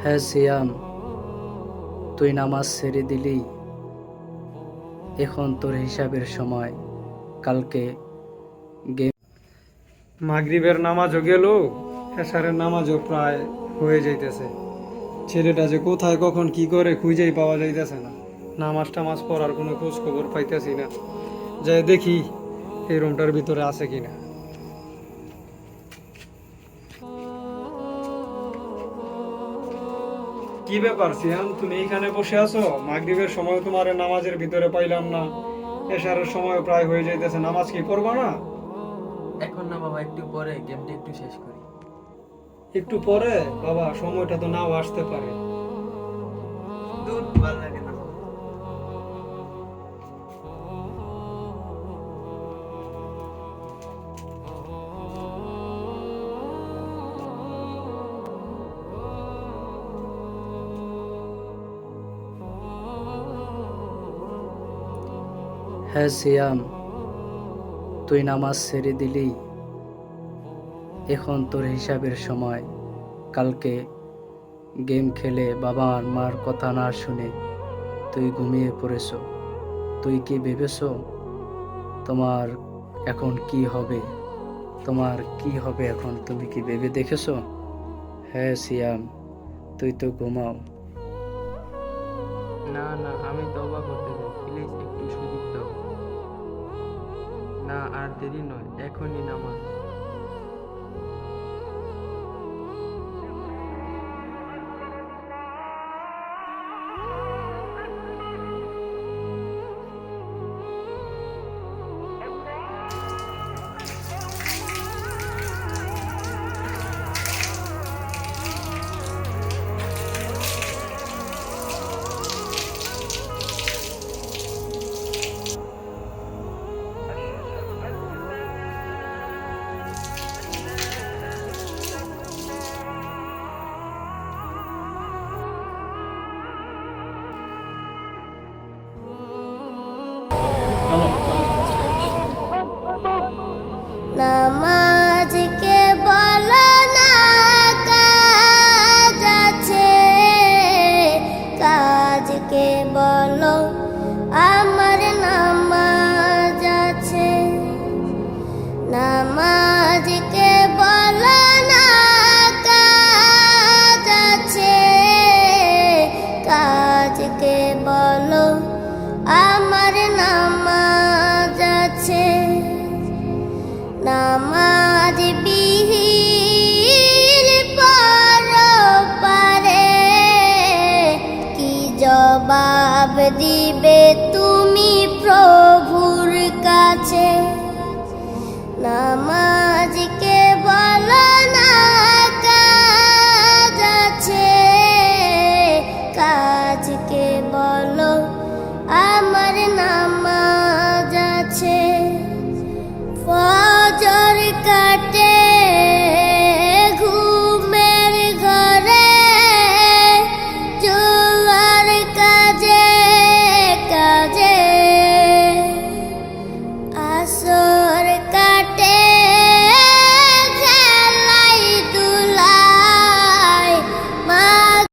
হ্যাঁ সিয়াম, তুই নামাজ ছেড়ে দিলি। এখন তোর হিসাবের সময়। কালকে গেম। মাগরিবের নামাজও গেল, এশারের নামাজও প্রায় হয়ে যাইতেছে। ছেলেটা যে কোথায় কখন কি করে খুঁজেই পাওয়া যাইতেছে না। নামাজ টামাজ পড়ার কোনো খোঁজ খবর পাইতেছি না। যাই দেখি এই রুমটার ভিতরে আছে কিনা। কি ব্যাপার সিয়াম, তুমি এইখানে বসে আছো? মাগরিবের সময় তোমার নামাজের ভিতরে পাইলাম না, এশারের সময় প্রায় হয়ে যাইতেছে, নামাজ কি করবা না? এখন না বাবা, একটু পরে গেমটা একটু শেষ করি। একটু পরে? বাবা, সময়টা তো নাও আসতে পারে। দূর, ভালো লাগে না। হ্যাঁ সিয়াম, তুই নামাজ ছেড়ে দিলি। এখন তোর হিসাবের সময়। কালকে গেম খেলে বাবা আর মার কথা না শুনে তুই ঘুমিয়ে পড়েছ। তুই কি ভেবেছ তোমার এখন কি হবে? তোমার কি হবে এখন, তুমি কি ভেবে দেখেছো? হ্যাঁ সিয়াম, তুই তো ঘুমাও। না না, আমি তওবা করতে চাই, প্লিজ একটু সুযোগ দাও। না, আর দেরি নয়, এখনই নামাজ।